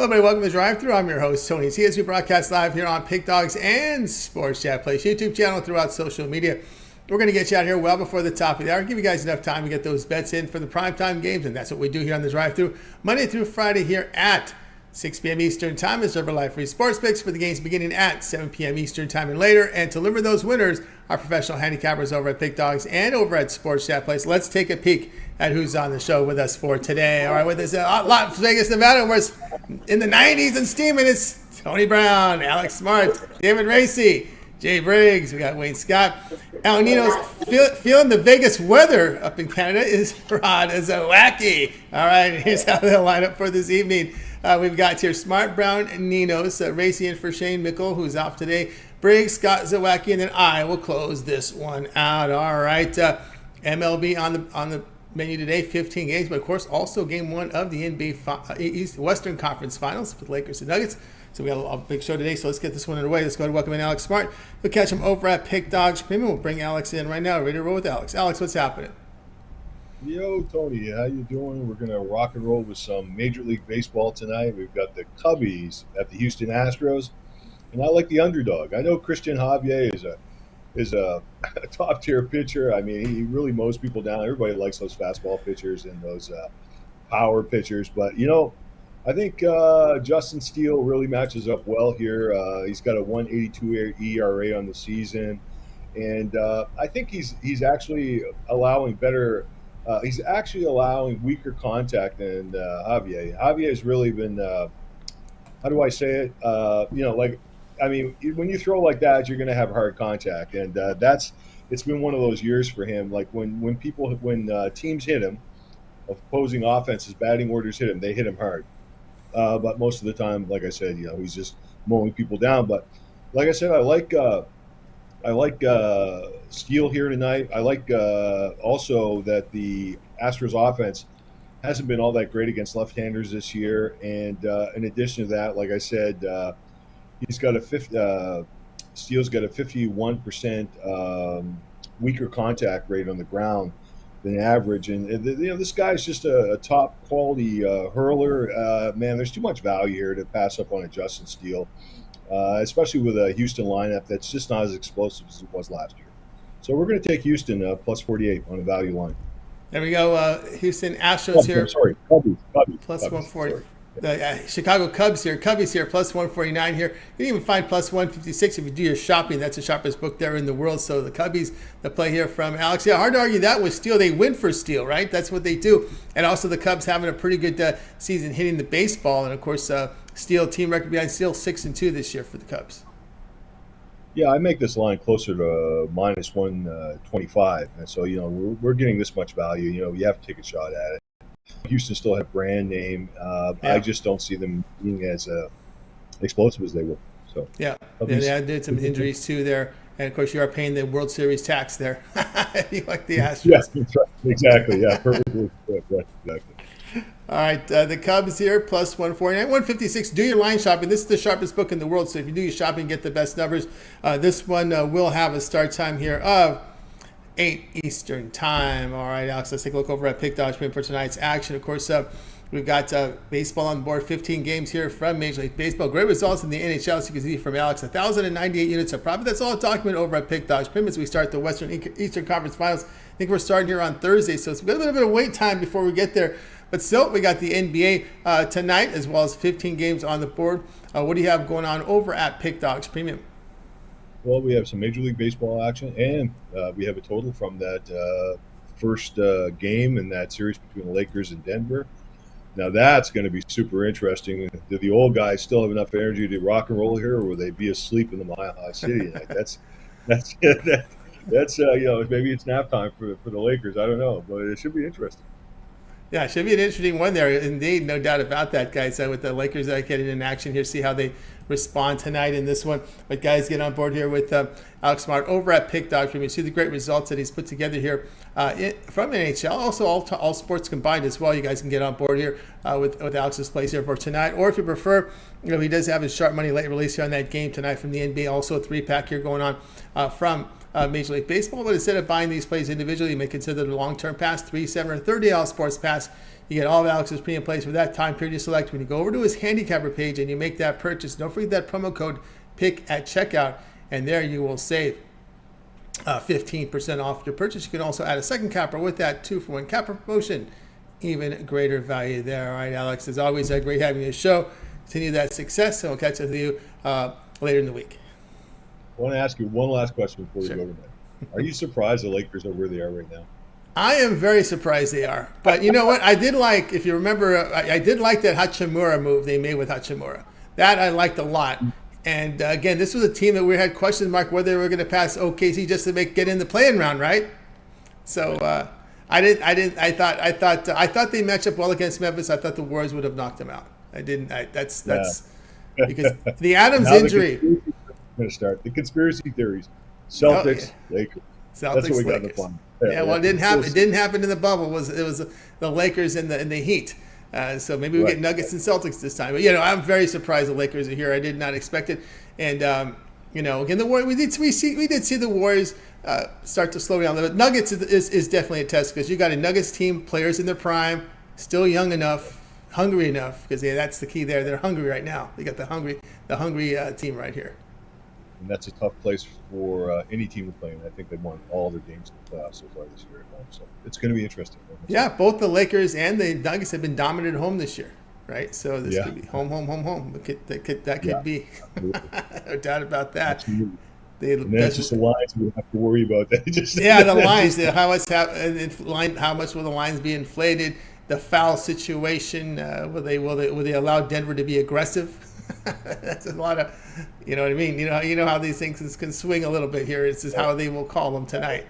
Hello, everybody. Welcome to the Drive-Thru. I'm your host, Tony C. As we broadcast live here on Pick Dogs and Sports Chat Place YouTube channel throughout social media. We're going to get you out here well before the top of the hour. Give you guys enough time to get those bets in for the primetime games, and that's what we do here on the Drive-Thru Monday through Friday here at 6 p.m. Eastern Time. Reserve our live free sports picks for the games beginning at 7 p.m. Eastern Time and later. And to deliver those winners, our professional handicappers over at Pick Dogs and over at Sports Chat Place. Let's take a peek at who's on the show with us for today. All right, with us Las Vegas, Nevada, where it's in the 90s and steaming. It's Tony Brown, Alex Smart, David Racy, Jay Briggs. We got Wayne Scott. Al Nino's feeling the Vegas weather up in Canada is Rod Zawacki. All right, here's how they'll line up for this evening. We've got here Smart, Brown, and Ninos, Racy in for Shane Mickle, who's off today, Briggs, Scott, Zawacki, and then I will close this one out. All right, MLB on the menu today, 15 games, but of course also game one of the NBA East Western Conference Finals with Lakers and Nuggets. So we got a big show today, so let's get this one underway. Let's go to welcome in Alex Smart. We'll catch him over at Pick Dogs Premium. We'll bring Alex in right now. Ready to roll with Alex. Alex, what's happening? Yo, Tony, how you doing? We're going to rock and roll with some Major League Baseball tonight. We've got the Cubbies at the Houston Astros, and I like the underdog. I know Christian Javier is a top-tier pitcher. I mean, he really mows people down. Everybody likes those fastball pitchers and those power pitchers. But, you know, I think Justin Steele really matches up well here. He's got a 1.82 ERA on the season. And I think he's actually allowing better he's actually allowing weaker contact than Javier. Javier has really been, how do I say it? I mean, when you throw like that, you're going to have hard contact, and it's been one of those years for him. Like when teams hit him, opposing offenses, batting orders hit him, they hit him hard. But most of the time, like I said, you know, he's just mowing people down. But like I said, I like Steele here tonight. I like also that the Astros offense hasn't been all that great against left-handers this year. And in addition to that, like I said, Steele's got a 51% weaker contact rate on the ground than average. And you know, this guy's just a top quality hurler. Man, there's too much value here to pass up on a Justin Steele. Especially with a Houston lineup that's just not as explosive as it was last year. So we're going to take Houston plus 48 on a value line. There we go. Houston Astros here. Sorry, Cubbies. Plus 140. The Chicago Cubs here. Cubbies here, plus 149 here. You can even find plus 156 if you do your shopping. That's the sharpest book there in the world. So the Cubbies, the play here from Alex. Yeah, hard to argue that with Steele. They win for Steele, right? That's what they do. And also the Cubs having a pretty good season hitting the baseball. And, of course, Steele, team record behind Steele, 6-2 this year for the Cubs. Yeah, I make this line closer to minus 125. And so, you know, we're getting this much value. You know, you have to take a shot at it. Houston still have brand name. Yeah. I just don't see them being as explosive as they will. So yeah, they did some injuries too there, and of course you are paying the World Series tax there. You like the Astros? Yes, that's right. Exactly. Yeah, perfectly. Exactly. All right, the Cubs here plus 149, 156. Do your line shopping. This is the sharpest book in the world, so if you do your shopping, get the best numbers. This one will have a start time here of 8 Eastern Time. All right, Alex, let's take a look over at Pick Dogs for tonight's action. Of course, we've got baseball on the board, 15 games here from Major League Baseball. Great results in the NHL, as you can see from Alex. 1,098 units of profit. That's all documented over at Pick Dogs Premium as we start the Eastern Conference Finals. I think we're starting here on Thursday, so it's a little bit of wait time before we get there. But still, we got the NBA tonight, as well as 15 games on the board. What do you have going on over at Pick Dogs Premium? Well, we have some Major League Baseball action, and we have a total from that first game in that series between the Lakers and Denver. Now, that's going to be super interesting. Do the old guys still have enough energy to rock and roll here, or will they be asleep in the Mile High City tonight? That's you know, maybe it's nap time for the Lakers. I don't know, but it should be interesting. Yeah, it should be an interesting one there. Indeed, no doubt about that, guys. With the Lakers getting in action here, see how they respond tonight in this one. But guys, get on board here with Alex Smart over at Pick Dogs. You see the great results that he's put together here from NHL. Also, all sports combined as well. You guys can get on board here with Alex's plays here for tonight. Or if you prefer, you know, he does have his sharp money late release here on that game tonight from the NBA. Also, a 3-pack here going on from Major League Baseball. But instead of buying these plays individually, you may consider the long-term pass, 3, 7, or 30 sports pass. You get all of Alex's premium plays for that time period you select. When you go over to his Handicapper page and you make that purchase, don't forget that promo code PICK at checkout, and there you will save 15% off your purchase. You can also add a second capper with that 2-for-1 capper promotion. Even greater value there. All right, Alex, as always, great having you on the show. Continue that success, and we'll catch up with you later in the week. I want to ask you one last question before we go to that. Are you surprised the Lakers are where they are right now? I am very surprised they are. But you know what? I did like, if you remember, I did like that Hachimura move they made with Hachimura. That I liked a lot. And again, this was a team that we had question mark whether they were going to pass OKC just to get in the play-in round, right? So I thought they matched up well against Memphis. I thought the Warriors would have knocked them out. That's because the Adams injury. Going to start the conspiracy theories. Celtics, Lakers. Celtics, that's what we got in the Lakers. fun. Yeah, well, it didn't happen. It didn't happen in the bubble. It was the Lakers and the Heat. So maybe we get Nuggets and Celtics this time. But I'm very surprised the Lakers are here. I did not expect it. And again, the Warriors. We did see the Warriors start to slow down a little bit. Nuggets is definitely a test because you got a Nuggets team, players in their prime, still young enough, hungry enough. Because that's the key there. They're hungry right now. They got the hungry team right here. And that's a tough place for any team to play in. I think they've won all their games in the playoffs so far this year at home. So it's going to be interesting. Yeah, both the Lakers and the Nuggets have been dominant at home this year, right? So this could be home. That could be. No doubt about that. Absolutely. And then it's just the lines we don't have to worry about that. The lines. How much will the lines be inflated? The foul situation. Will they allow Denver to be aggressive? That's a lot of, you know what I mean. You know how these things can swing a little bit here. This is how they will call them tonight.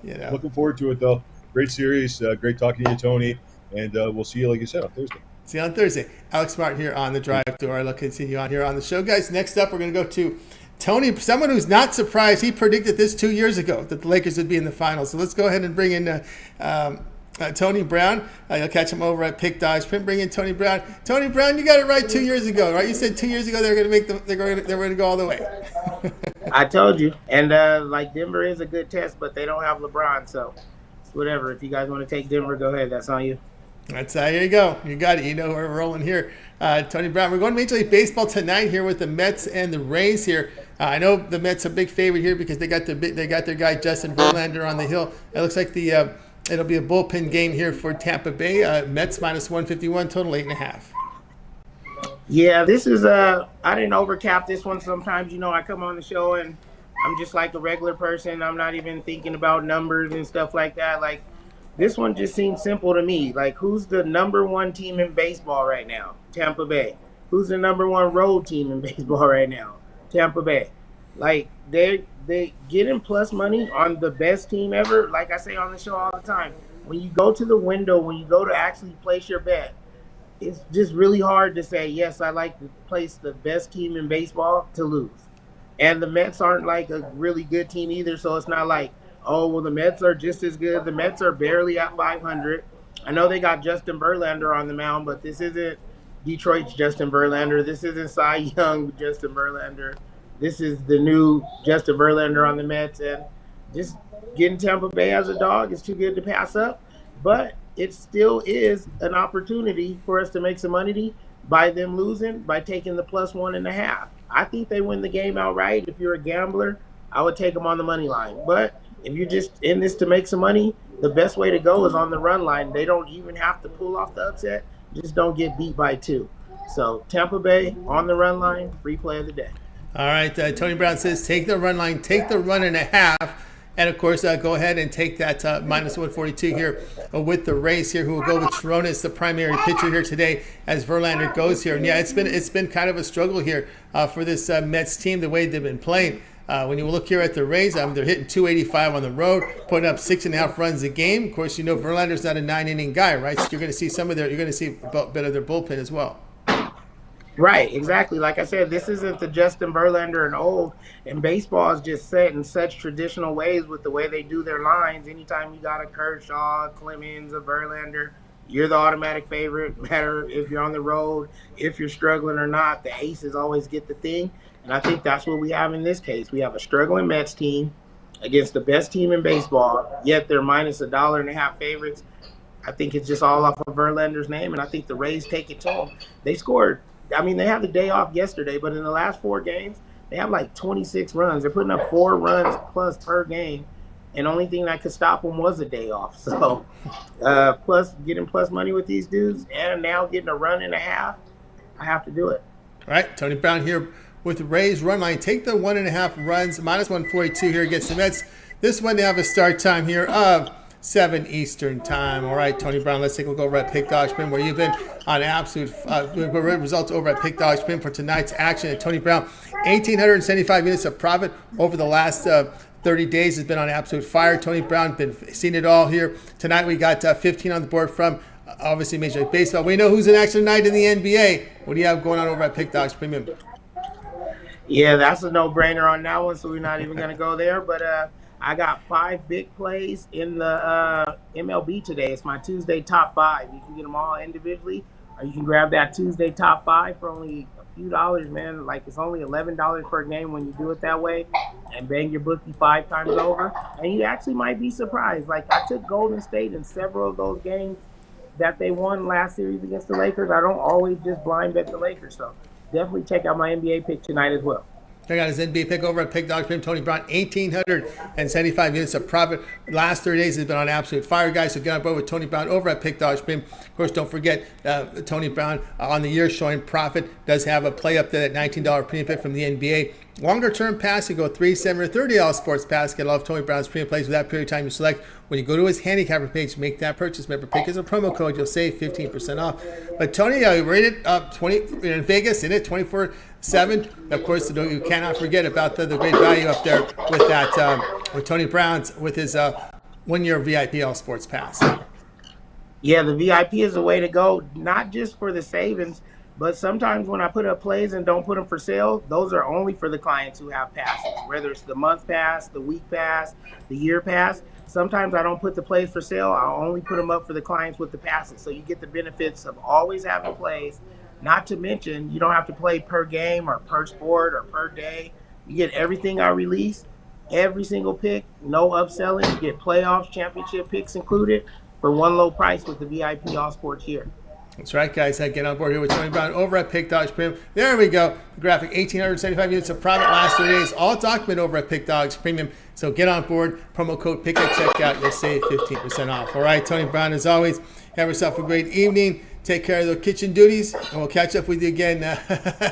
Looking forward to it though. Great series. Great talking to you, Tony. And we'll see you, like you said, on Thursday. See you on Thursday. Alex Martin here on the Drive to our look. Continue on here on the show, guys. Next up, we're going to go to Tony, someone who's not surprised. He predicted this 2 years ago that the Lakers would be in the finals. So let's go ahead and bring in Tony Brown. You'll catch him over at Pick Dogs. Bring in Tony Brown. Tony Brown, you got it right 2 years ago, right? You said 2 years ago they were going to go all the way. I told you. And Denver is a good test, but they don't have LeBron, so it's whatever. If you guys want to take Denver, go ahead. That's on you. That's here you go. You got it. You know we're rolling here. Tony Brown. We're going to Major League Baseball tonight here with the Mets and the Rays here. I know the Mets are a big favorite here because they got their guy Justin Verlander on the hill. It looks like it'll be a bullpen game here for Tampa Bay. Mets minus 151, total 8.5. Yeah, this is I didn't overcap this one. Sometimes I come on the show and I'm just like a regular person. I'm not even thinking about numbers and stuff like that. Like this one just seems simple to me. Like who's the number one team in baseball right now? Tampa Bay. Who's the number one road team in baseball right now? Tampa Bay. Like they getting plus money on the best team ever. Like I say on the show all the time, when you go to the window, when you go to actually place your bet, it's just really hard to say, yes, I like to place the best team in baseball to lose. And the Mets aren't like a really good team either, so it's not like, oh, well, the Mets are just as good. The Mets are barely at 500. I know they got Justin Verlander on the mound, but this isn't Detroit's Justin Verlander. This isn't Cy Young Justin Verlander. This is the new Justin Verlander on the Mets. And just getting Tampa Bay as a dog is too good to pass up. But it still is an opportunity for us to make some money by them losing, by taking the plus 1.5. I think they win the game outright. If you're a gambler, I would take them on the money line. But if you're just in this to make some money, the best way to go is on the run line. They don't even have to pull off the upset. Just don't get beat by 2. So Tampa Bay on the run line, free play of the day. All right, Tony Brown says take the run line, take the 1.5. And, of course, go ahead and take that minus 142 here with the Rays here, who will go with Chironis, the primary pitcher here today, as Verlander goes here. And, yeah, it's been kind of a struggle here for this Mets team, the way they've been playing. When you look here at the Rays, they're hitting 285 on the road, putting up 6.5 runs a game. Of course, Verlander's not a 9-inning guy, right? So you're going to see you're going to see a bit of their bullpen as well. Right, exactly. Like I said, this isn't the Justin Verlander and old, and baseball is just set in such traditional ways with the way they do their lines. Anytime you got a Kershaw, Clemens, a Verlander, you're the automatic favorite, matter if you're on the road, if you're struggling or not. The aces always get the thing. And I think that's what we have in this case. We have a struggling Mets team against the best team in baseball, yet they're minus $1.50 favorites. I think it's just all off of Verlander's name, and I think the Rays take it to them. They scored. I mean, they had the day off yesterday, but in the last 4 games, they have like 26 runs. They're putting up 4 runs plus per game, and the only thing that could stop them was a day off. So, plus getting plus money with these dudes, and now getting a run and a half, I have to do it. All right, Tony Brown here with the Rays run line. Take the 1.5 runs, minus 142 here against the Mets. This one, they have a start time here of 7 Eastern time. All right, Tony Brown, let's take a look over at Pick Dog Spin, where you've been on absolute results over at Pick Dog Spin for tonight's action. And Tony Brown, 1,875 units of profit over the last 30 days has been on absolute fire. Tony Brown been seeing it all here. Tonight we got 15 on the board from obviously Major League Baseball. We know who's in action tonight in the NBA. What do you have going on over at Pick Dogs Premium? Yeah, that's a no-brainer on that one, so we're not even going to go there. But I got 5 big plays in the MLB today. It's my Tuesday top 5. You can get them all individually, or you can grab that Tuesday top 5 for only a few dollars, man. Like, it's only $11 per game when you do it that way, and bang your bookie 5 times over. And you actually might be surprised. Like, I took Golden State in several of those games that they won last series against the Lakers. I don't always just blind bet the Lakers, so definitely check out my NBA pick tonight as well. Check out his NBA pick over at Pick Dog Premium. Tony Brown, 1,875 units of profit. Last 30 days has been on absolute fire, guys. So get on board with Tony Brown over at Pick Dog Premium. Of course, don't forget Tony Brown on the year showing profit does have a play up there at $19 premium pick from the NBA. Longer term pass, you go 3, 7, or $30 sports pass. Get all of Tony Brown's premium plays with that period of time you select. When you go to his Handicapper page, make that purchase. Remember, pick as a promo code. You'll save 15% off. But Tony, rated up 20 in Vegas, in it 24/7. Of course, you cannot forget about the great value up there with that with Tony Brown's with his 1-year VIP all sports pass. Yeah, the VIP is the way to go, not just for the savings, but sometimes when I put up plays and don't put them for sale, those are only for the clients who have passes, whether it's the month pass, the week pass, the year pass. Sometimes I don't put the plays for sale. I'll only put them up for the clients with the passes. So you get the benefits of always having plays. Not to mention, you don't have to play per game or per sport or per day. You get everything I release, every single pick, no upselling. You get playoffs, championship picks included for one low price with the VIP All Sports here. That's right, guys. Get on board here with Tony Brown over at Pick Dogs Premium. There we go. The graphic, 1,875 units of profit last 3 days. All documented over at Pick Dogs Premium. So get on board. Promo code PICK at checkout. You'll save 15% off. All right, Tony Brown, as always, have yourself a great evening. Take care of the kitchen duties, and we'll catch up with you again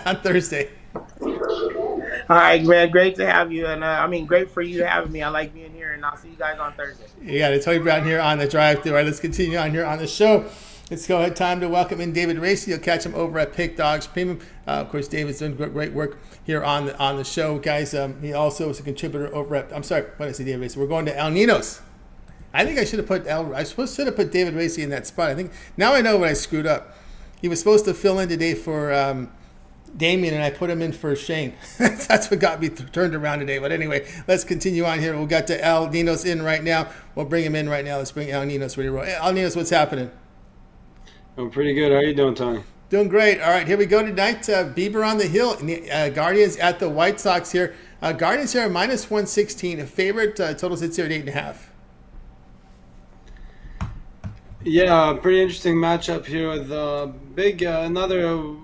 on Thursday. All right, man. Great to have you. And great for you having me. I like being here, and I'll see you guys on Thursday. Yeah, it's Tony Brown here on the drive-thru. All right, let's continue on here on the show. Let's go ahead. Time to welcome in David Racy. You'll catch him over at Pick Dogs Premium. Of course, David's doing great work here on the show, guys. He also is a contributor over at. I'm sorry, what did I say, David Racy? We're going to El Nino's. I think I should have put David Racy in that spot. I think now I know what I screwed up. He was supposed to fill in today for Damien, and I put him in for Shane. That's what got me turned around today. But anyway, let's continue on here. We've got El Nino's in right now. We'll bring him in right now. Let's bring El Nino's ready to roll. El Nino's, what's happening? I'm pretty good. How are you doing, Tony? Doing great. All right, here we go tonight. Bieber on the hill. Guardians at the White Sox here. Guardians here minus 116. A favorite. Total sits here at 8.5. Yeah, pretty interesting matchup here with big another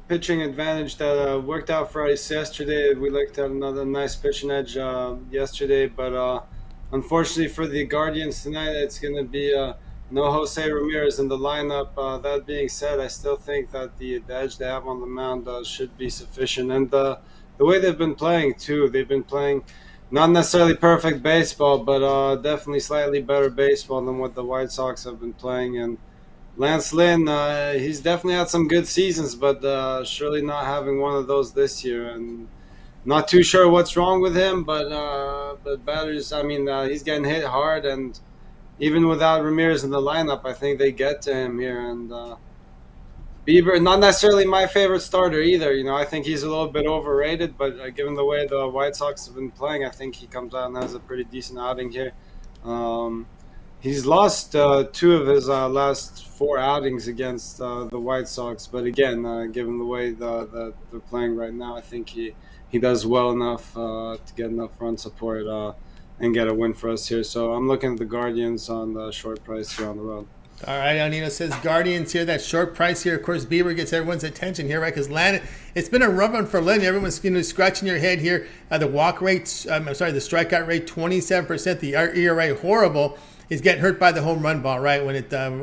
pitching advantage that worked out for us yesterday. We looked at another nice pitching edge yesterday, but unfortunately for the Guardians tonight, it's going to be no Jose Ramirez in the lineup. That being said, I still think that the edge they have on the mound should be sufficient. And the way they've been playing, too, they've been playing not necessarily perfect baseball, but definitely slightly better baseball than what the White Sox have been playing. And Lance Lynn, he's definitely had some good seasons, but surely not having one of those this year. And not too sure what's wrong with him, but batters, he's getting hit hard, and even without Ramirez in the lineup, I think they get to him here. And Bieber, not necessarily my favorite starter either. I think he's a little bit overrated, but given the way the White Sox have been playing, I think he comes out and has a pretty decent outing here. He's lost two of his last four outings against the White Sox, but again, given the way they're playing right now, I think he does well enough to get enough run support and get a win for us here. So I'm looking at the Guardians on the short price here on the road. All right, El Nino says Guardians here. That short price here. Of course, Bieber gets everyone's attention here, right? Because Landon, it's been a rough one for Landon. Everyone's scratching your head here. The walk rate, the strikeout rate, 27%. The ERA, horrible. He's getting hurt by the home run ball, right? When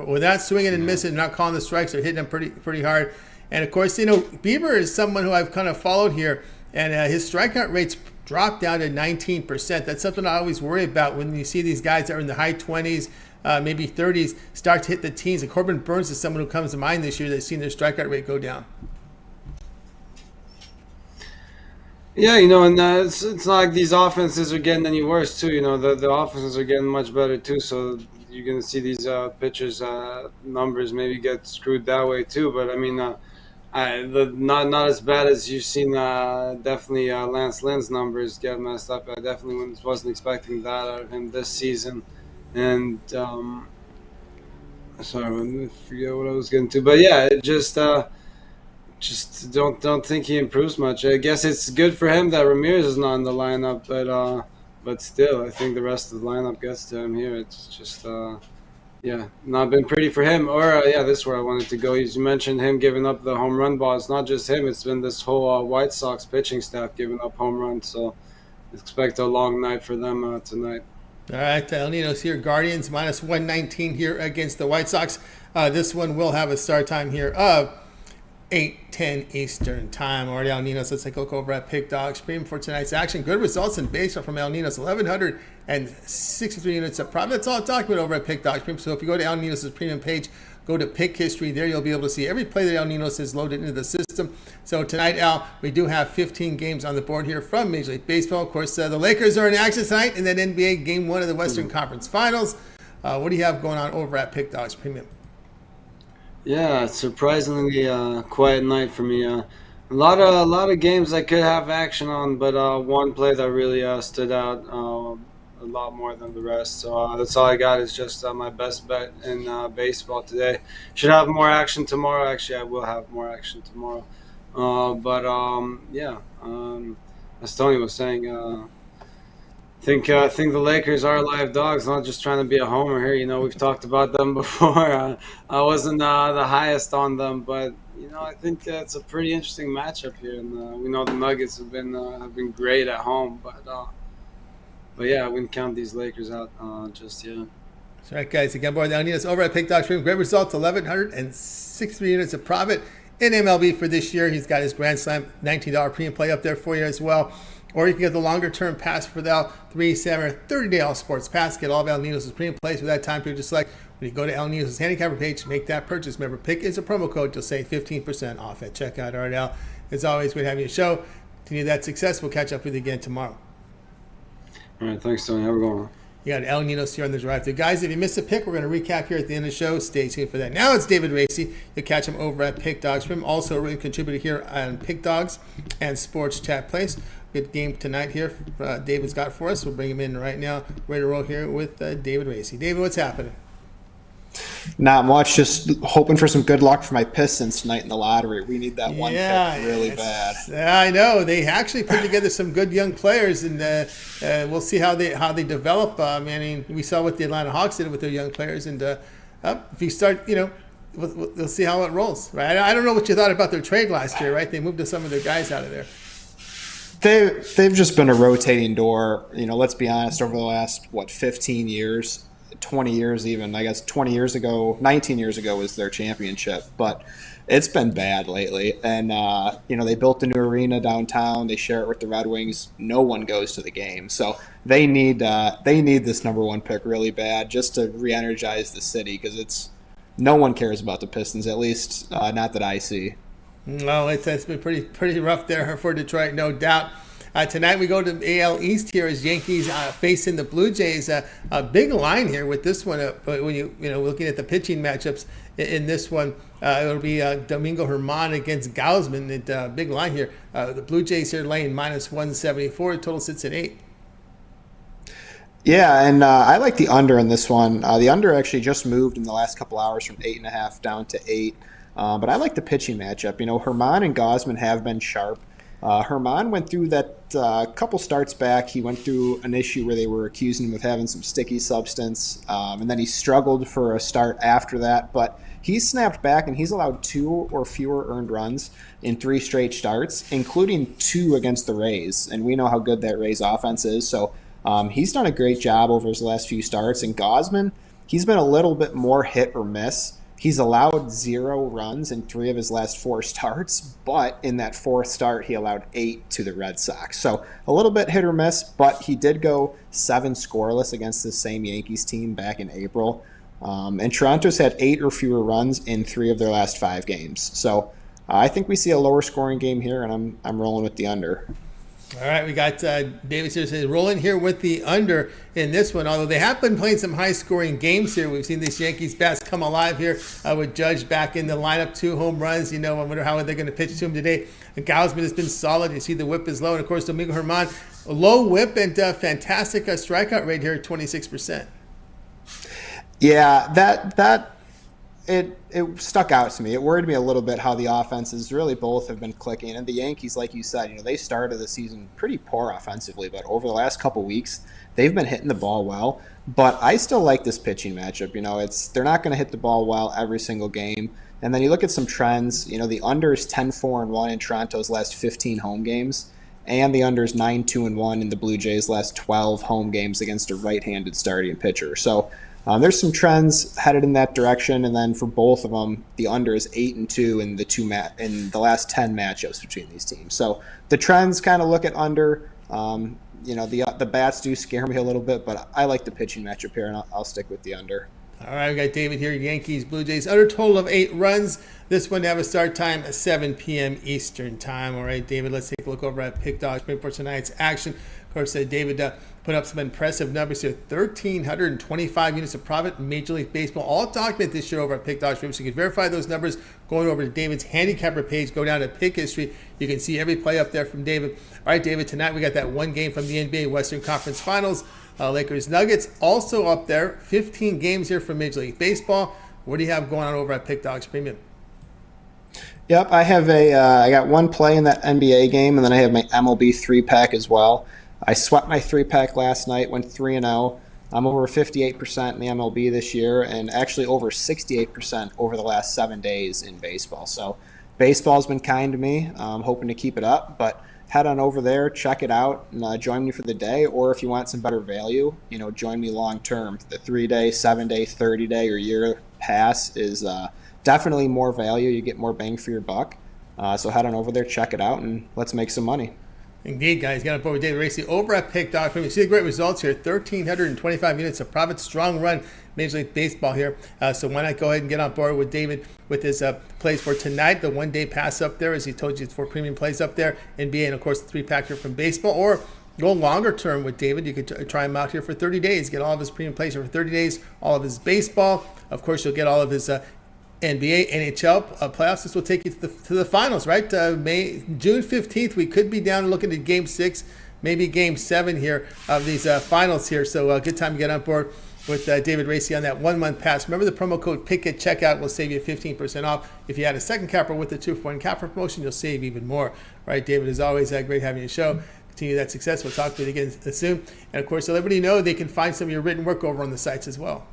without swinging and missing, not calling the strikes, they're hitting him pretty hard. And of course, Bieber is someone who I've kind of followed here, and his strikeout rates dropped down to 19%. That's something I always worry about when you see these guys that are in the high 20s. Maybe 30s, start to hit the teens. And Corbin Burns is someone who comes to mind this year that's seen their strikeout rate go down. Yeah, and it's not like these offenses are getting any worse, too. The offenses are getting much better, too. So you're going to see these pitchers' numbers maybe get screwed that way, too. But, I mean, not as bad as you've seen definitely Lance Lynn's numbers get messed up. I definitely wasn't expecting that out of him this season. And sorry, I forget what I was getting to, but yeah, it just don't think he improves much. I guess it's good for him that Ramirez is not in the lineup, but still, I think the rest of the lineup gets to him here. It's just not been pretty for him. Or this is where I wanted to go. You mentioned him giving up the home run ball. It's not just him; it's been this whole White Sox pitching staff giving up home runs. So expect a long night for them tonight. All right, El Nino's here. Guardians minus 119 here against the White Sox. This one will have a start time here of 8:10 Eastern time. Already El Nino's. Let's take a look over at Pick Dogs Premium for tonight's action. Good results in baseball from El Nino's. 1,163 units of profit. That's all I'm talking about over at Pick Dogs Premium. So if you go to El Nino's premium page, go to Pick History. There you'll be able to see every play that El Nino's has loaded into the system. So tonight, Al, we do have 15 games on the board here from Major League Baseball. Of course, the Lakers are in action tonight in that NBA Game 1 of the Western Conference Finals. What do you have going on over at Pick Dogs Premium? Yeah, surprisingly quiet night for me. A lot of games I could have action on, but one play that really stood out a lot more than the rest. So that's all I got is just my best bet in baseball today. Should have more action tomorrow. Actually, I will have more action tomorrow. As Tony was saying, I think the Lakers are live dogs. Not just trying to be a homer here. We've talked about them before. I wasn't the highest on them, but I think it's a pretty interesting matchup here. And we know the Nuggets have been great at home, but yeah, I wouldn't count these Lakers out just yet. That's right, guys. Again, boy, El Nino's over at Pick Dogs Premium. Great results, 1,163 units of profit in MLB for this year. He's got his Grand Slam $19 premium play up there for you as well. Or you can get the longer-term pass for the 3, 7, or 30-day all-sports pass. Get all of El Nino's premium plays for that time period. Just like when you go to El Nino's Handicapper page, make that purchase. Remember, PICK is a promo code. You'll save 15% off at checkout. All right, Al. As always, great having you on the show. Continue that success. We'll catch up with you again tomorrow. All right, thanks, Tony. Have a good one. You got El Nino's here on the drive through. Guys, if you missed a pick, we're going to recap here at the end of the show. Stay tuned for that. Now it's David Racy. You'll catch him over at Pick Dogs Premium. Also a written contributor here on Pick Dogs and Sports Chat Place. Good game tonight here David's got for us. We'll bring him in right now. Ready to roll here with David Racy. David, what's happening? Not much. Just hoping for some good luck for my Pistons tonight in the lottery. We need that one pick really bad. I know. They actually put together some good young players, and we'll see how they develop. I mean, we saw what the Atlanta Hawks did with their young players, and if you start, we'll see how it rolls. Right? I don't know what you thought about their trade last year. Right? They moved some of their guys out of there. They've just been a rotating door. Let's be honest. Over the last 15 years. 20 years even, I guess 20 years ago, 19 years ago was their championship, but it's been bad lately. And, they built a new arena downtown. They share it with the Red Wings. No one goes to the game. So they need this number one pick really bad just to re-energize the city because no one cares about the Pistons, at least not that I see. Well, it's been pretty rough there for Detroit, no doubt. Tonight we go to AL East here as Yankees facing the Blue Jays. A big line here with this one. When you looking at the pitching matchups in this one, it'll be Domingo Germán against Gausman. Big line here. The Blue Jays here laying minus 174. Total sits at 8. Yeah, and I like the under in this one. The under actually just moved in the last couple hours from 8.5 down to 8. But I like the pitching matchup. Herman and Gosman have been sharp. Herman went through that couple starts back. He went through an issue where they were accusing him of having some sticky substance, and then he struggled for a start after that. But he's snapped back, and he's allowed 2 or fewer earned runs in 3 straight starts, including 2 against the Rays. And we know how good that Rays offense is. So he's done a great job over his last few starts. And Gosman, he's been a little bit more hit or miss. He's allowed 0 runs in 3 of his last 4 starts, but in that 4th start, he allowed 8 to the Red Sox. So a little bit hit or miss, but he did go 7 scoreless against the same Yankees team back in April. And Toronto's had 8 or fewer runs in 3 of their last 5 games. So I think we see a lower scoring game here, and I'm rolling with the under. All right, we got David here says rolling here with the under in this one. Although they have been playing some high-scoring games here, we've seen these Yankees bats come alive here with Judge back in the lineup, 2 home runs. I wonder how they're going to pitch to him today. Gausman has been solid. You see the whip is low, and of course Domingo Germán, low whip and fantastic strikeout rate here, 26%. Yeah, it stuck out to me. It worried me a little bit how the offenses really both have been clicking. And the Yankees, like you said, they started the season pretty poor offensively, but over the last couple weeks, they've been hitting the ball well. But I still like this pitching matchup. They're not going to hit the ball well every single game. And then you look at some trends. The under is 10-4-1 in Toronto's last 15 home games, and the under is 9-2-1 in the Blue Jays' last 12 home games against a right-handed starting pitcher. So there's some trends headed in that direction, and then for both of them, the under is 8-2 in the last 10 matchups between these teams. So the trends kind of look at under. The bats do scare me a little bit, but I like the pitching matchup here, and I'll stick with the under. All right, we got David here. Yankees, Blue Jays, under total of 8 runs. This one to have a start time at 7 p.m. Eastern time. All right, David, let's take a look over at Pick Dogs for tonight's action. Of course, David put up some impressive numbers here. 1,325 units of profit in Major League Baseball, all documented this year over at Pick Dogs. So you can verify those numbers going over to David's handicapper page. Go down to Pick History. You can see every play up there from David. All right, David, tonight we got that one game from the NBA Western Conference Finals. Lakers Nuggets also up there. 15 games here from Major League Baseball. What do you have going on over at Pick Dogs Premium? Yep, I have I got one play in that NBA game, and then I have my MLB 3-pack as well. I swept my 3-pack last night, went 3-0. I'm over 58% in the MLB this year, and actually over 68% over the last 7 days in baseball. So baseball's been kind to me. I'm hoping to keep it up, but head on over there, check it out, and join me for the day. Or if you want some better value, join me long term. The 3-day, 7-day, 30-day, or year pass is definitely more value. You get more bang for your buck. So head on over there, check it out, and let's make some money. Indeed, guys. Got up over David Racy over at Pick Dog. You see the great results here. 1,325 units of profit. Strong run, Major League Baseball here. So why not go ahead and get on board with David with his plays for tonight. The one-day pass up there, as he told you, it's 4 premium plays up there. NBA, and of course, the 3-packer from baseball. Or go longer term with David. You could try him out here for 30 days. Get all of his premium plays here for 30 days. All of his baseball. Of course, you'll get all of his NBA, NHL playoffs. This will take you to the finals, right? June 15th, we could be down looking at Game 6, maybe Game 7 here of these finals here. So good time to get on board with David Racy on that 1-month pass. Remember the promo code PICK at checkout will save you 15% off. If you had a second capper with the 2-for-1 capper promotion, you'll save even more. All right, David, as always, great having you on the show. Continue that success. We'll talk to you again soon. And of course, let everybody know they can find some of your written work over on the sites as well.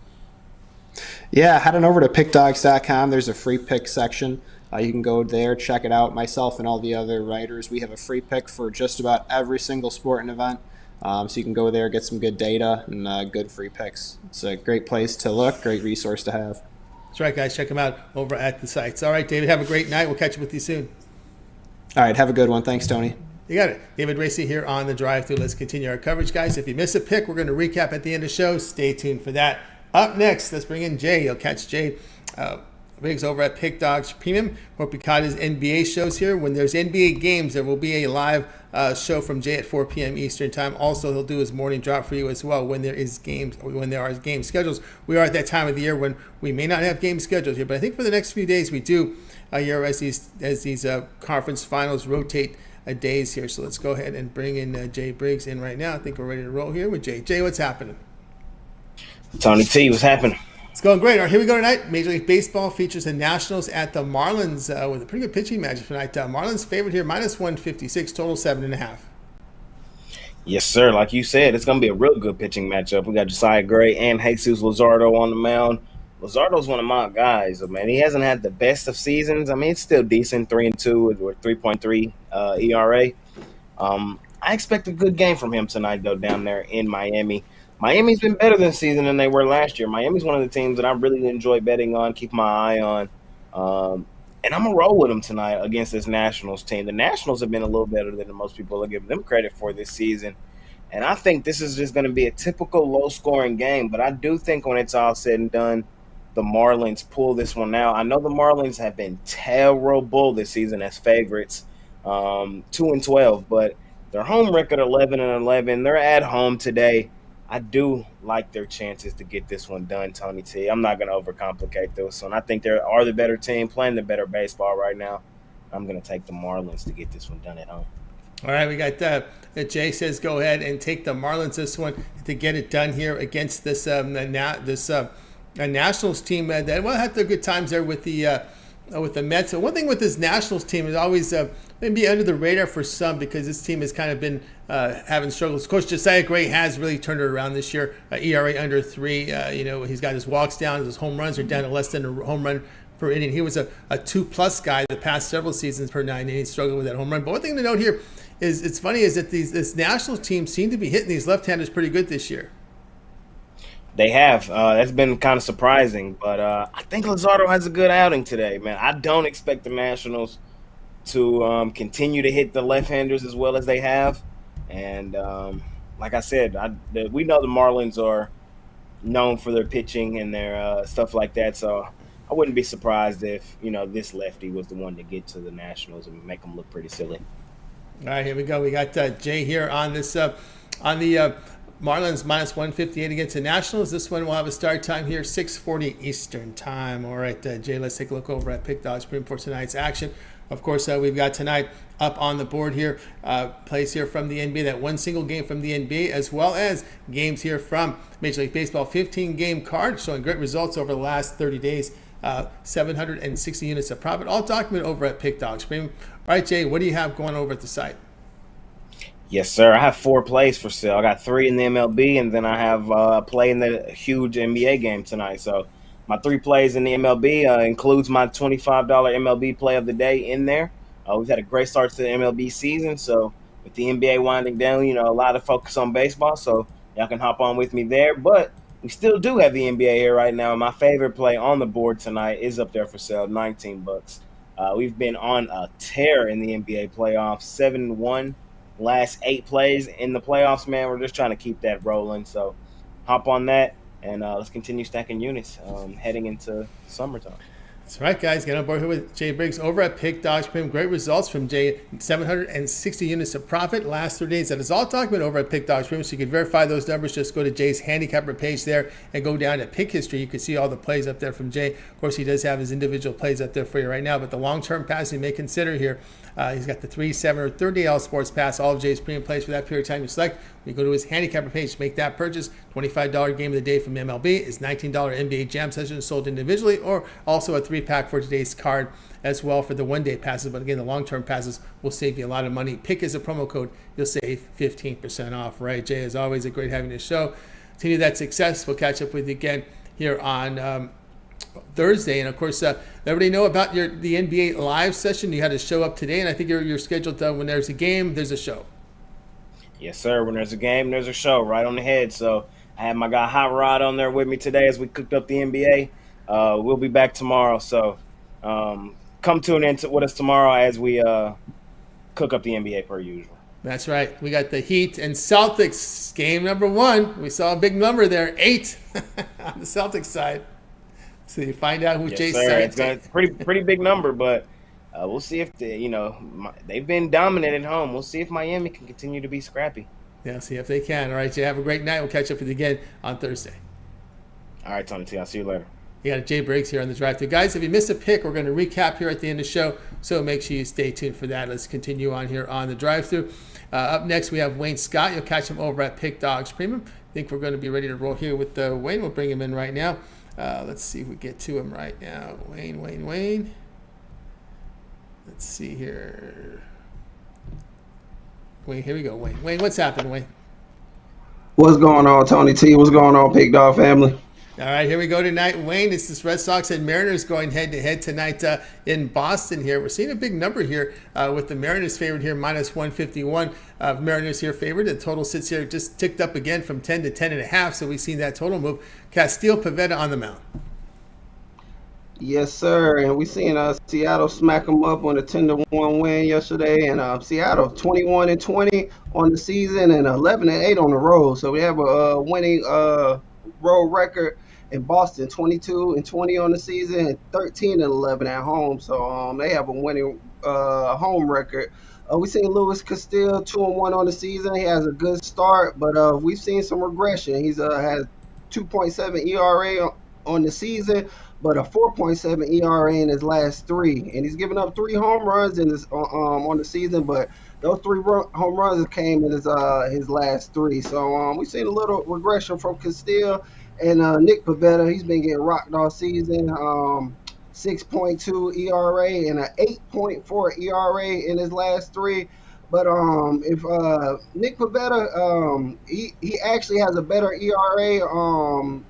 Yeah, head on over to pickdogs.com. There's a free pick section. You can go there, check it out. Myself and all the other writers, we have a free pick for just about every single sport and event. So you can go there, get some good data and good free picks. It's a great place to look, great resource to have. That's right, guys. Check them out over at the sites. All right, David, have a great night. We'll catch up with you soon. All right, have a good one. Thanks, Tony. You got it. David Racy here on the Drive-Thru. Let's continue our coverage, guys. If you miss a pick, we're going to recap at the end of the show. Stay tuned for that. Up next, let's bring in Jay. You'll catch Jay Riggs over at Pick Dogs Premium. Hope you caught his NBA shows here. When there's NBA games, there will be a live show from Jay at 4 p.m. Eastern time. Also, he'll do his morning drop for you as well when there is games, or when there are game schedules. We are at that time of the year when we may not have game schedules here, but I think for the next few days we do here as these conference finals rotate days here. So let's go ahead and bring in Jay Briggs in right now. I think we're ready to roll here with Jay. Jay, what's happening? Tony T, what's happening? It's going great. All right, here we go tonight. Major League Baseball features the Nationals at the Marlins with a pretty good pitching matchup tonight. Marlins favorite here, minus 156, total 7.5. Yes, sir. Like you said, it's going to be a real good pitching matchup. We got Josiah Gray and Jesus Luzardo on the mound. Luzardo's one of my guys. Man, he hasn't had the best of seasons. I mean, it's still decent, 3-2 or 3.3 ERA. I expect a good game from him tonight, though, down there in Miami. Miami's been better this season than they were last year. Miami's one of the teams that I really enjoy betting on, keep my eye on. And I'm going to roll with them tonight against this Nationals team. The Nationals have been a little better than most people are giving them credit for this season. And I think this is just going to be a typical low-scoring game. But I do think when it's all said and done, the Marlins pull this one out. I know the Marlins have been terrible this season as favorites, 2-12. But their home record 11-11. They're at home today. I do like their chances to get this one done, Tony T. I'm not going to overcomplicate this one. I think they are the better team, playing the better baseball right now. I'm going to take the Marlins to get this one done at home. All right, we got Jay says go ahead and take the Marlins this one to get it done here against this Nationals team that had their good times there with the Mets. So one thing with this Nationals team is always maybe under the radar for some because this team has kind of been having struggles. Of course, Josiah Gray has really turned it around this year. ERA under 3. He's got his walks down. His home runs are down to less than a home run per inning. He was a 2+ guy the past several seasons per 9 innings, struggling with that home run. But one thing to note here is it's funny is that this Nationals team seem to be hitting these left-handers pretty good this year. They have. That's been kind of surprising. But I think Luzardo has a good outing today, man. I don't expect the Nationals to continue to hit the left-handers as well as they have. And like I said, we know the Marlins are known for their pitching and their stuff like that. So I wouldn't be surprised if, this lefty was the one to get to the Nationals and make them look pretty silly. All right, here we go. We got Jay here on this on the Marlins minus 158 against the Nationals. This one will have a start time here, 6:40 Eastern time. All right, Jay, let's take a look over at Pick Dogs Premium for tonight's action. Of course, we've got tonight up on the board here, plays here from the NBA, that one single game from the NBA, as well as games here from Major League Baseball, 15-game card, showing great results over the last 30 days, 760 units of profit, all documented over at Pick Dogs Premium. All right, Jay, what do you have going over at the site? Yes, sir. I have 4 plays for sale. I got 3 in the MLB, and then I have a play in the huge NBA game tonight. So my 3 plays in the MLB includes my $25 MLB play of the day in there. We've had a great start to the MLB season. So with the NBA winding down, a lot of focus on baseball. So y'all can hop on with me there. But we still do have the NBA here right now. And my favorite play on the board tonight is up there for sale, $19. We've been on a tear in the NBA playoffs, 7-1. Last 8 plays in the playoffs, man. We're just trying to keep that rolling. So hop on that, and let's continue stacking units heading into summertime. That's right, guys. Get on board here with Jay Briggs over at Pick Dogs Premium. Great results from Jay. 760 units of profit last 3 days. That is all documented over at Pick Dogs Premium. So you can verify those numbers. Just go to Jay's Handicapper page there and go down to Pick History. You can see all the plays up there from Jay. Of course, he does have his individual plays up there for you right now. But the long-term pass you may consider here. He's got the 3, 7, or 30 Sports Pass. All of Jay's premium plays for that period of time you select. When you go to his Handicapper page to make that purchase, $25 game of the day from MLB is $19 NBA Jam Session sold individually, or also a 3-pack for today's card as well for the one-day passes. But again, the long-term passes will save you a lot of money. Pick as a promo code. You'll save 15% off. Right, Jay, as always, a great having this show. Continue that success. We'll catch up with you again here on Thursday. And of course, everybody know about the NBA live session. You had a show up today, and I think you're scheduled to, when there's a game, there's a show. Yes, sir. When there's a game, there's a show right on the head. So I had my guy Hot Rod on there with me today as we cooked up the NBA. We'll be back tomorrow. So come tune in with us tomorrow as we cook up the NBA per usual. That's right. We got the Heat and Celtics game number 1. We saw a big number there, 8 on the Celtics side. So you find out who Jay's side. It's a pretty big number, but we'll see if they've been dominant at home. We'll see if Miami can continue to be scrappy. Yeah, see if they can. All right, Jay, have a great night. We'll catch up with you again on Thursday. All right, Tony T. I'll see you later. You got Jay Briggs here on the drive-thru. Guys, if you missed a pick, we're going to recap here at the end of the show, so make sure you stay tuned for that. Let's continue on here on the drive-thru. Up next, we have Wayne Scott. You'll catch him over at Pick Dogs Premium. I think we're going to be ready to roll here with Wayne. We'll bring him in right now. Let's see if we get to him right now. Wayne. Let's see here. Wayne, here we go, Wayne. Wayne, what's happening, Wayne? What's going on, Tony T? What's going on, Pick Dog family? All right, here we go tonight. Wayne, it's this Red Sox and Mariners going head-to-head tonight in Boston here. We're seeing a big number here with the Mariners favored here, minus 151. Mariners here favored. The total sits here just ticked up again from 10 to 10.5, so we've seen that total move. Castillo Pivetta on the mound. Yes, sir. And we seen Seattle smack them up on a 10-1 win yesterday, and Seattle 21-20 on the season and 11-8 on the road. So we have a winning road record. In Boston, 22-20 on the season, and 13-11 at home. So they have a winning home record. We've seen Luis Castillo 2-1 on the season. He has a good start, but we've seen some regression. He's had 2.7 ERA on the season, but a 4.7 ERA in his last three. And he's given up 3 home runs in this on the season, but those 3 home runs came in his last 3. So we've seen a little regression from Castillo. And Nick Pivetta, he's been getting rocked all season. 6.2 ERA and an 8.4 ERA in his last 3. But if Nick Pivetta, he actually has a better ERA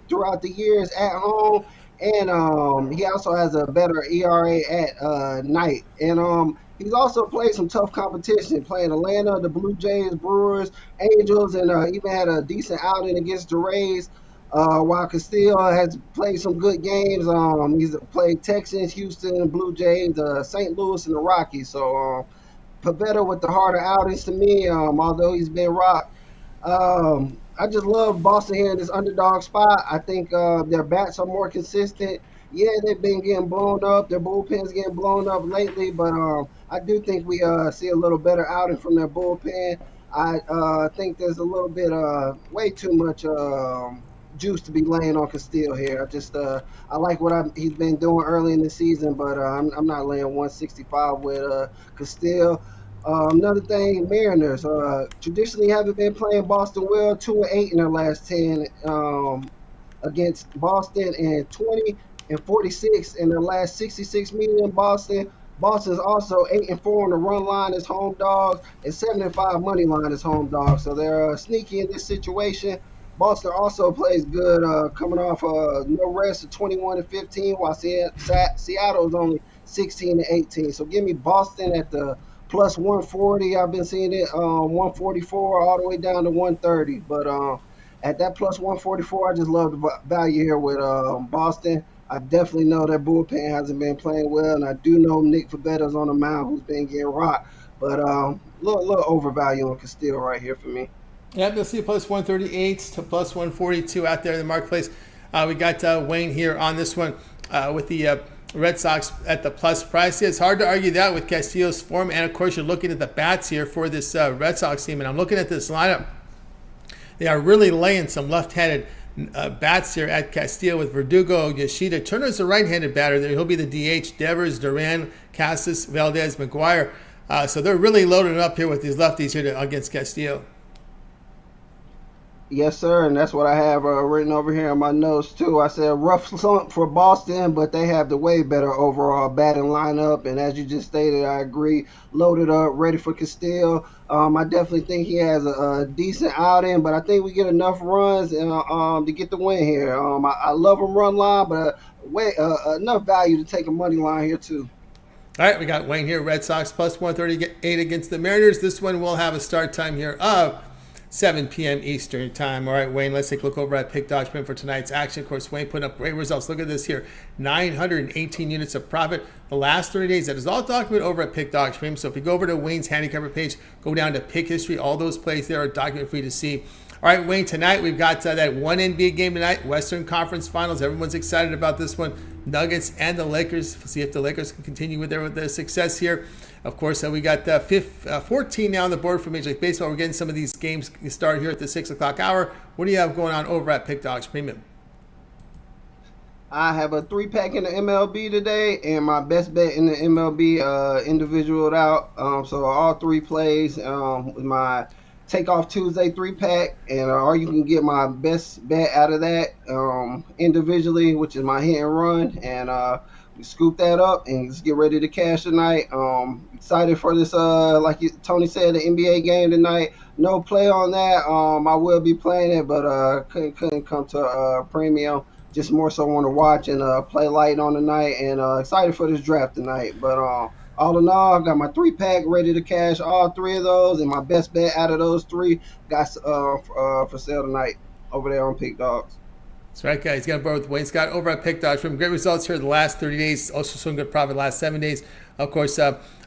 throughout the years at home, and he also has a better ERA at night. And he's also played some tough competition, playing Atlanta, the Blue Jays, Brewers, Angels, and even had a decent outing against the Rays. While Castillo has played some good games, he's played Texans, Houston, Blue Jays, St. Louis, and the Rockies. So Pivetta with the harder outings to me, although he's been rocked. I just love Boston here in this underdog spot. I think their bats are more consistent. Yeah, they've been getting blown up. Their bullpen's getting blown up lately, but I do think we see a little better outing from their bullpen. I think there's a little bit way too much juice to be laying on Castillo here. I like what he's been doing early in the season, but I'm not laying 165 with Castillo. Another thing, Mariners traditionally haven't been playing Boston well. 2-8 in their last 10 against Boston, and 20-46 in their last 66 meetings in Boston. Boston's also 8-4 on the run line as home dogs, and 7-5 money line as home dogs. So they're sneaky in this situation. Boston also plays good, coming off no rest of 21-15, while Seattle is only 16-18. So give me Boston at the plus 140. I've been seeing it 144 all the way down to 130. But at that plus 144, I just love the value here with Boston. I definitely know that bullpen hasn't been playing well, and I do know Nick Pivetta's on the mound who's been getting rocked. But little overvalue on Castillo right here for me. Yep, you'll see a plus 138 to plus 142 out there in the marketplace. We got Wayne here on this one with the Red Sox at the plus price. It's hard to argue that with Castillo's form, and of course you're looking at the bats here for this Red Sox team, and I'm looking at this lineup. They are really laying some left-handed bats here at Castillo with Verdugo, Yoshida. Turner's a right-handed batter there. He'll be the DH. Devers, Duran, Casas, Valdez, McGuire. So they're really loading up here with these lefties here against Castillo. Yes, sir, and that's what I have written over here in my notes, too. I said rough slump for Boston, but they have the way better overall batting lineup, and as you just stated, I agree, loaded up, ready for Castillo. I definitely think he has a decent outing, but I think we get enough runs to get the win here. I love him run line, but enough value to take a money line here, too. All right, we got Wayne here, Red Sox plus 138 against the Mariners. This one will have a start time here of 7 p.m. Eastern time. All right, Wayne, let's take a look over at Pick Dodge Print for tonight's action. Of course, Wayne putting up great results. Look at this here, 918 units of profit the last 30 days. That is all documented over at Pick Dodge Print. So if you go over to Wayne's Handicapper page, go down to Pick History, all those plays there are documented for you to see. All right, Wayne, tonight we've got that one NBA game tonight, Western Conference Finals. Everyone's excited about this one. Nuggets and the Lakers. See if the Lakers can continue with their success here. Of course, we got 14 now on the board for Major League Baseball. We're getting some of these games started here at the 6 o'clock hour. What do you have going on over at Pick Dogs Premium? I have a 3-pack in the MLB today, and my best bet in the MLB individualed out. So all 3 plays with my Takeoff Tuesday 3-pack, and or you can get my best bet out of that individually, which is my hit and run, and we scoop that up and just get ready to cash tonight. Excited for this, Tony said, the NBA game tonight. No play on that. I will be playing it, but couldn't come to premium. Just more so want to watch and play light on the night, and excited for this draft tonight. But all in all, I got my 3-pack ready to cash all 3 of those, and my best bet out of those 3 got for sale tonight over there on Pick Dogs. That's right, guys. Got both Wayne Scott over at Pick Dogs. From great results here the last 30 days. Also showing good profit the last 7 days. Of course,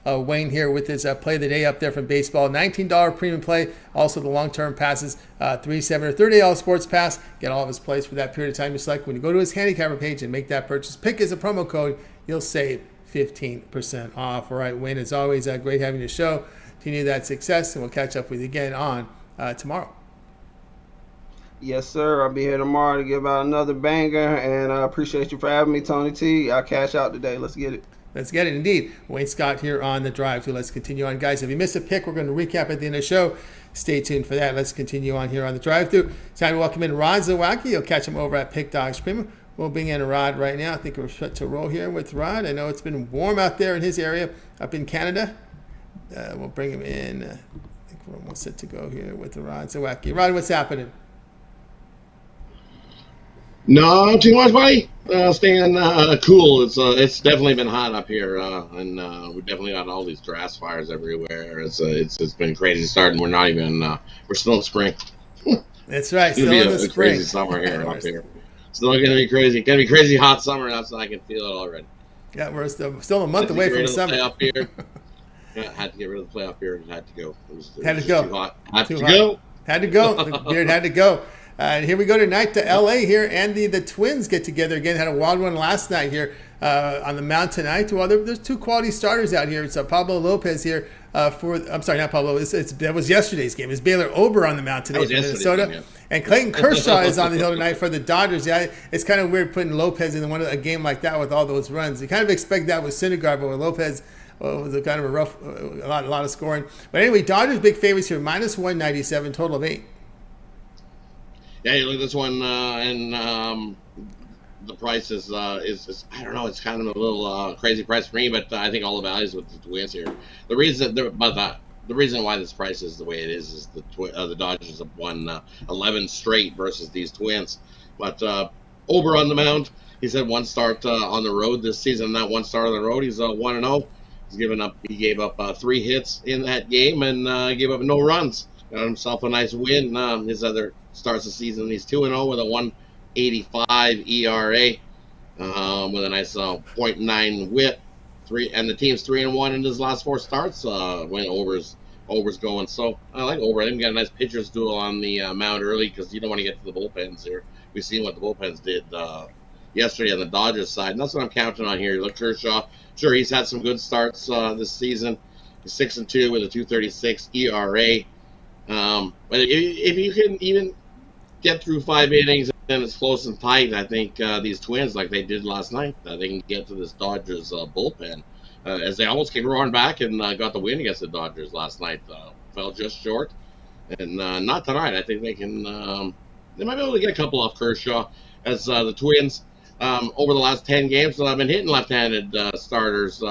Wayne here with his play of the day up there from baseball. $19 premium play. Also the long-term passes, 3, 7, or 30 all sports pass. Get all of his plays for that period of time you select. When you go to his Handicapper page and make that purchase, pick as a promo code, you'll save 15% off. All right, Wayne, as always, great having you show. Continue that success, and we'll catch up with you again on tomorrow. Yes, sir. I'll be here tomorrow to give out another banger, and I appreciate you for having me, Tony T. I'll cash out today. Let's get it. Let's get it, indeed. Wayne Scott here on the drive. So let's continue on, guys. If you missed a pick, we're going to recap at the end of the show. Stay tuned for that. Let's continue on here on the drive-thru. It's time to welcome in Rod Zawacki. You'll catch him over at Pick Dogs Premium. We'll bring in Rod right now. I think we're set to roll here with Rod. I know it's been warm out there in his area up in Canada. We'll bring him in. I think we're almost set to go here with Rod Zawacki. Rod, what's happening? No, too much, buddy. Staying cool. It's definitely been hot up here, and we definitely got all these grass fires everywhere. It's been crazy starting. We're not even we're still in spring. That's right. It's gonna be a crazy summer here up here. Still gonna be crazy. Gonna be crazy hot summer. That's I can feel it already. Yeah, we're still a month away from summer. Up here. Yeah, had to get rid of the play up here. Had to go. Had to go. Too hot. Had to go. The beard had to go. And here we go tonight to L.A. here, and the Twins get together again. Had a wild one last night here on the mound tonight. Well, there's 2 quality starters out here. It's Pablo Lopez here I'm sorry, not Pablo. That was yesterday's game. It's Baylor Ober on the mound today for Minnesota. Game, yeah. And Clayton Kershaw is on the hill tonight for the Dodgers. Yeah, it's kind of weird putting Lopez in a game like that with all those runs. You kind of expect that with Syndergaard, but with Lopez, it was a kind of a lot of scoring. But anyway, Dodgers big favorites here, -197, total of 8. Yeah, you look at this one, and the price is I don't know. It's kind of a little crazy price for me, but I think all the values with the Twins here. The reason why this price is the way it is the Dodgers have won 11 straight versus these Twins. But Ober on the mound, he's had 1 start on the road this season. That 1 start on the road, he's 1-0. He gave up 3 hits in that game and gave up no runs. Got himself a nice win. His other starts the season, he's 2-0 with a 1.85 ERA, with a nice 0.9 WHIP. And the team's 3-1 in his last 4 starts when Ober's going. So I like Ober. I think we got a nice pitcher's duel on the mound early because you don't want to get to the bullpens here. We've seen what the bullpens did yesterday on the Dodgers side, and that's what I'm counting on here. Look, Kershaw, sure, he's had some good starts this season. He's 6-2 with a 2.36 ERA. But if you can even get through 5 innings and it's close and tight, I think these Twins, like they did last night, they can get to this Dodgers bullpen. As they almost came roaring back and got the win against the Dodgers last night. Fell just short. And not tonight. I think they can they might be able to get a couple off Kershaw, as the Twins over the last 10 games have been hitting left-handed starters,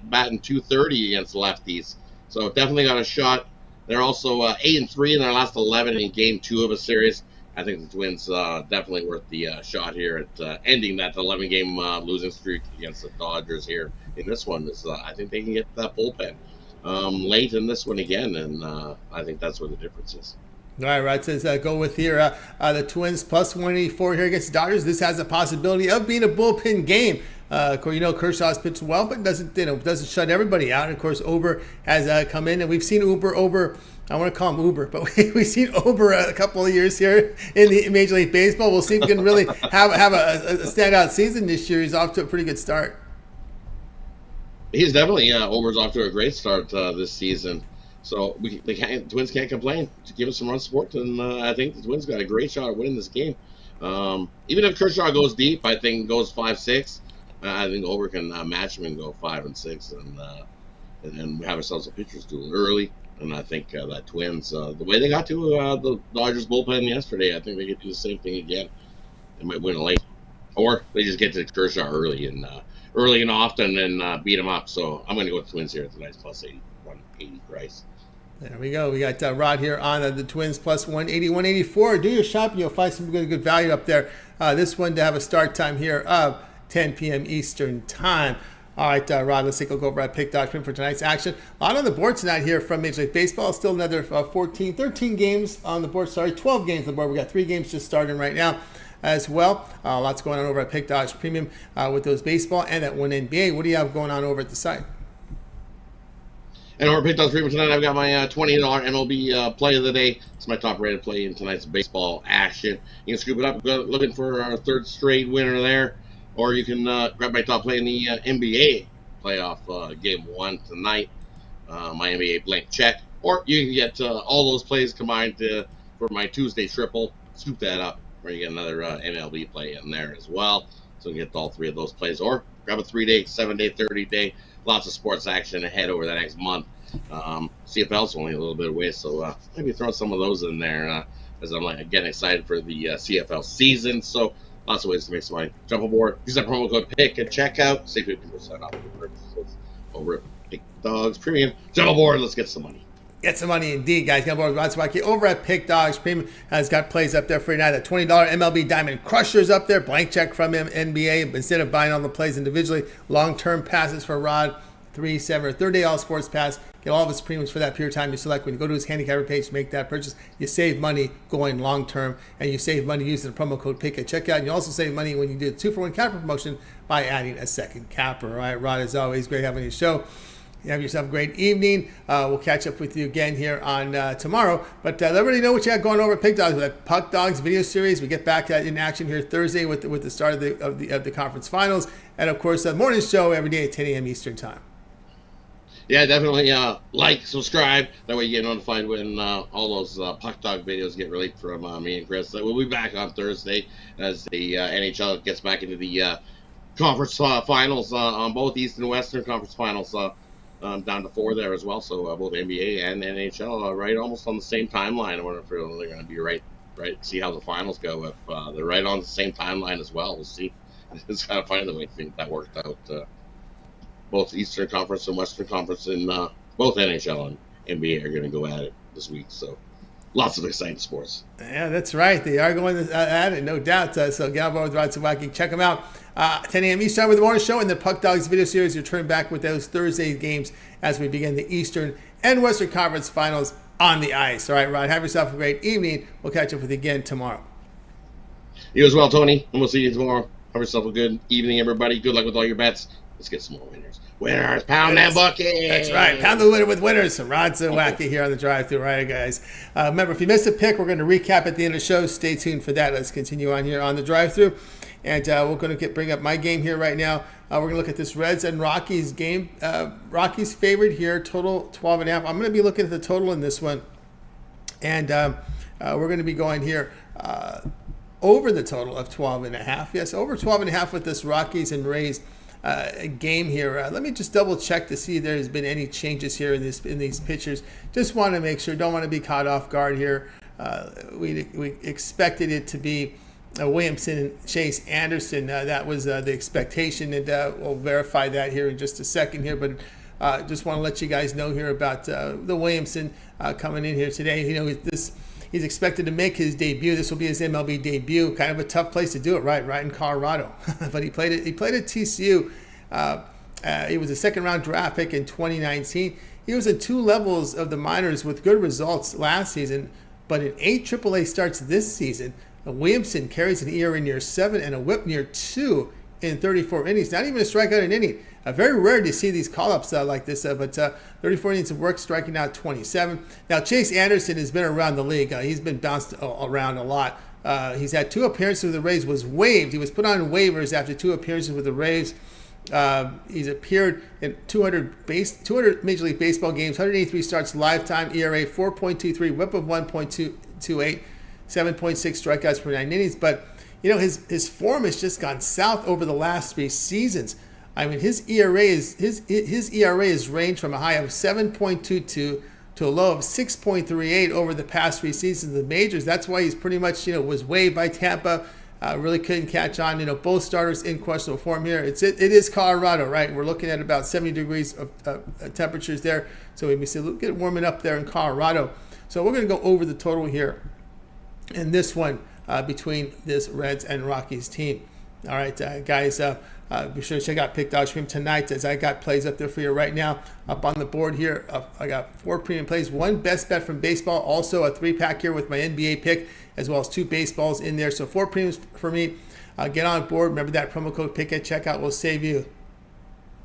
batting .230 against lefties. So definitely got a shot. They're also 8-3 in their last 11 in Game 2 of a series. I think the Twins definitely worth the shot here at ending that 11-game losing streak against the Dodgers here. In this one, I think they can get that bullpen late in this one again, and I think that's where the difference is. All right, Rod says go with here the Twins +184 here against the Dodgers. This has a possibility of being a bullpen game. Of course, Kershaw's pitched well, but doesn't shut everybody out. And of course, Ober has come in, and we've seen Ober. I want to call him Uber, but we've seen Ober a couple of years here in the Major League Baseball. We'll see if we can really have a standout season this year. He's off to a pretty good start. He's definitely Ober's off to a great start this season. So the Twins can't complain. To give us some run support, and I think the Twins got a great shot at winning this game. Even if Kershaw goes deep, I think goes 5-6. I think over can match him and go 5-6, and then we have ourselves a pitcher's duel early. And I think that Twins, the way they got to the Dodgers bullpen yesterday, I think they could do the same thing again. They might win late, or they just get to Kershaw early and often and beat him up. So I'm going to go with the Twins here at the nice plus 180 price. There we go. We got Rod here on the Twins plus 180, 184. Do your shopping. You'll find some good value up there. This one to have a start time here of 10 p.m. Eastern time. All right, Rod, let's take a look over at Pick.com for tonight's action. A lot on the board tonight here from Major League Baseball. Still another 13 games on the board. 12 games on the board. We got 3 games just starting right now as well. Lots going on over at Pick Dodge Premium with those baseball and that one NBA. What do you have going on over at the site? And over Pick Dodge Premium tonight, I've got my $20 MLB play of the day. It's my top-rated play in tonight's baseball action. You can scoop it up, looking for our 3rd straight winner there. Or you can grab my top play in the NBA playoff game 1 tonight, my NBA blank check. Or you can get all those plays combined for my Tuesday triple. Scoop that up, where you get another MLB play in there as well. So you get all 3 of those plays. Or grab a 3-day, 7-day, 30-day. Lots of sports action ahead over the next month. CFL's only a little bit away, so maybe throw some of those in there as I'm getting excited for the CFL season. So lots of ways to make some money. Jump aboard. Use that promo code PICK at checkout. Save 50% off your purchases over at Pick Dogs Premium. Jump aboard. Let's get some money. Get some money indeed, guys. Jump aboard with Rod Swaki over at Pick Dogs Premium. Has got plays up there for you tonight. That $20 MLB Diamond Crushers up there. Blank check from him, NBA. Instead of buying all the plays individually, long-term passes for Rod. 3, 7, or 3rd day all sports pass. Get all of his premiums for that period of time you select. When you go to his handicapper page to make that purchase, you save money going long term, and you save money using the promo code PICK at checkout. And you also save money when you do the 2-for-1 capper promotion by adding a second capper. All right, Rod, as always, great having your show. You have yourself a great evening. We'll catch up with you again here on tomorrow. But let everybody know what you got going over at Pick Dogs with that Puck Dogs video series. We get back in action here Thursday with the start of the conference finals, and of course the morning show every day at 10 a.m. Eastern time. Yeah, definitely like, subscribe. That way you get notified when all those Puck Dog videos get released from me and Chris. We'll be back on Thursday as the NHL gets back into the conference finals on both East and Western Conference finals, down to 4 there as well. So both NBA and NHL right almost on the same timeline. I wonder if they're going to be right. See how the finals go. If they're right on the same timeline as well, we'll see. It's kind of funny the way that worked out. Both Eastern Conference and Western Conference and both NHL and NBA are going to go at it this week. So lots of exciting sports. Yeah, that's right. They are going at it, no doubt. So get on board with Rod Sawacki. Check them out. 10 a.m. Eastern with the morning show and the Puck Dogs video series. Return back with those Thursday games as we begin the Eastern and Western Conference finals on the ice. All right, Rod, have yourself a great evening. We'll catch up with you again tomorrow. You as well, Tony. And we'll see you tomorrow. Have yourself a good evening, everybody. Good luck with all your bets. Let's get some more winners. Winners, pound that bucket. That's right. Pound the winner with winners. So Rod Zawacki here on the drive-thru. All right, guys. Remember, if you missed a pick, we're going to recap at the end of the show. Stay tuned for that. Let's continue on here on the drive-thru. And we're going to bring up my game here right now. We're going to look at this Reds and Rockies game. Rockies favored here, total 12.5. I'm going to be looking at the total in this one. And we're going to be going here over the total of 12.5. Yes, over 12.5 with this Rockies and Rays game here. Let me just double check to see if there's been any changes here in these pitchers. Just want to make sure, don't want to be caught off guard here. We expected it to be Williamson and Chase Anderson. That was the expectation, and we'll verify that here in just a second here. But just want to let you guys know here about the Williamson coming in here today. You know, he's expected to make his debut. This will be his MLB debut. Kind of a tough place to do it, right in Colorado. But he played at TCU. He was a second-round draft pick in 2019. He was in 2 levels of the minors with good results last season. But in 8 AAA starts this season, Williamson carries an ERA near 7 and a WHIP near 2 in 34 innings. Not even a strikeout an inning. Very rare to see these call-ups like this, but 34 innings of work, striking out 27. Now, Chase Anderson has been around the league. He's been bounced around a lot. He's had 2 appearances with the Rays, was waived. He was put on waivers after 2 appearances with the Rays. He's appeared in 200 Major League Baseball games, 183 starts, lifetime ERA 4.23, WHIP of 1.28, 7.6 strikeouts per 9 innings. But his form has just gone south over the last 3 seasons. I mean, his ERA is ranged from a high of 7.22 to a low of 6.38 over the past 3 seasons of the majors. That's why he's pretty much, was waived by Tampa. Really couldn't catch on. Both starters in questionable form here. It is Colorado, right? We're looking at about 70 degrees of temperatures there. So we see a little bit warming up there in Colorado. So we're going to go over the total here in this one between this Reds and Rockies team. All right, guys, be sure to check out Pick Dog Stream tonight as I got plays up there for you right now. Up on the board here, I got 4 premium plays, 1 best bet from baseball, also a 3-pack here with my NBA pick, as well as 2 baseballs in there. So 4 premiums for me. Get on board. Remember that promo code PICK at checkout will save you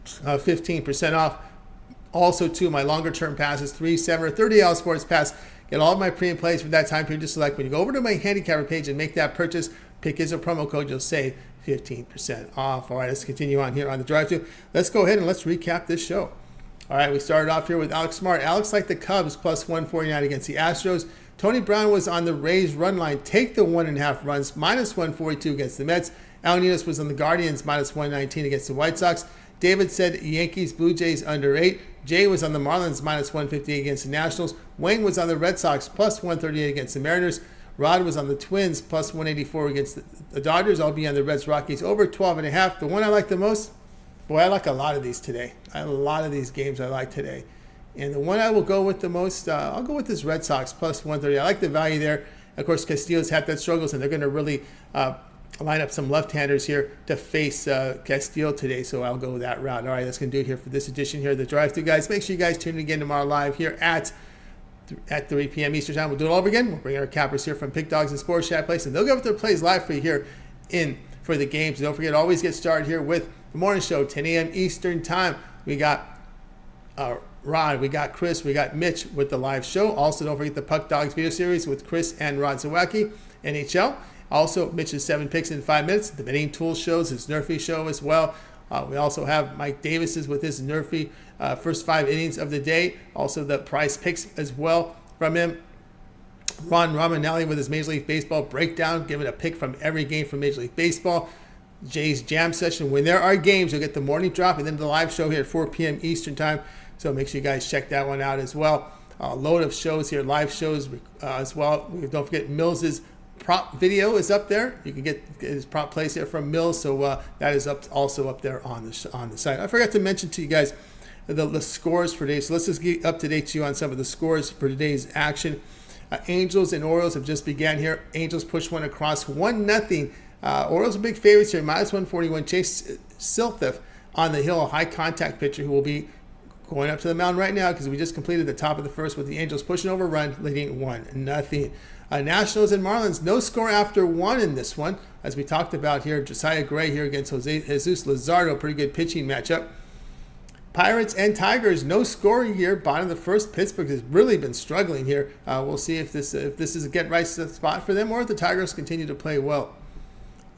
15% off. Also, 2 of my longer term passes, 3, 7, or 30 sports pass. Get all of my premium plays for that time period. Just select when you go over to my Handicapper page and make that purchase. Pick is a promo code. You'll save 15% off. All right, let's continue on here on the drive-thru. Let's go ahead and let's recap this show. All right, we started off here with Alex Smart. Alex liked the Cubs plus 149 against the Astros. Tony Brown was on the Rays run line. Take the 1.5 runs, minus 142 against the Mets. Al Ninas was on the Guardians, minus 119 against the White Sox. David said Yankees, Blue Jays under 8. Jay was on the Marlins, minus 150 against the Nationals. Wayne was on the Red Sox, plus 138 against the Mariners. Rod was on the Twins, plus 184 against the Dodgers. I'll be on the Reds Rockies, over 12.5. The one I like the most, boy, I like a lot of these today. A lot of these games I like today. And the one I will go with the most, I'll go with this Red Sox, plus 130. I like the value there. Of course, Castillo's had that struggles, and they're going to really line up some left-handers here to face Castillo today, so I'll go that route. All right, that's going to do it here for this edition here of the Drive-Thru, guys. Make sure you guys tune in again tomorrow live here at 3 p.m. Eastern Time. We'll do it all over again. We'll bring our cappers here from Pick Dogs and Sports Chat Place, and they'll give up their plays live for you here for the games. And don't forget, always get started here with the morning show, 10 a.m. Eastern Time. We got Rod, we got Chris, we got Mitch with the live show. Also, don't forget the Puck Dogs video series with Chris and Rod Zawacki, NHL. Also, Mitch's 7 picks in 5 minutes. The Betting Tools shows, his Nerfy show as well. We also have Mike Davis's with his Nerfy first 5 innings of the day. Also, the price picks as well from him. Ron Romanelli with his Major League Baseball breakdown, giving a pick from every game from Major League Baseball. Jay's Jam Session. When there are games, you'll get the morning drop and then the live show here at 4 p.m. Eastern Time. So make sure you guys check that one out as well. A load of shows here, live shows as well. Don't forget Mills's prop video is up there. You can get his prop plays here from Mills. So that is also up there on the site. I forgot to mention to you guys the scores for today. So let's just get up to date to you on some of the scores for today's action. Angels and Orioles have just began here. Angels push one across 1-0. Orioles are big favorites here, minus 141. Chase Silthef on the hill, a high contact pitcher who will be going up to the mound right now because we just completed the top of the first with the Angels pushing over run, leading 1-0. Nationals and Marlins, no score after 1 in this one. As we talked about here, Josiah Gray here against Jesus Luzardo, pretty good pitching matchup. Pirates and Tigers, no scoring here. Bottom of the first, Pittsburgh has really been struggling here. We'll see if this is a get right spot for them or if the Tigers continue to play well.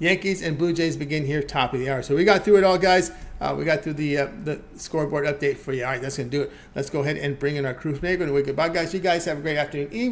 Yankees and Blue Jays begin here, top of the hour. So we got through it all, guys. We got through the scoreboard update for you. All right, that's going to do it. Let's go ahead and bring in our crew. We're going to goodbye, guys. You guys have a great afternoon, evening.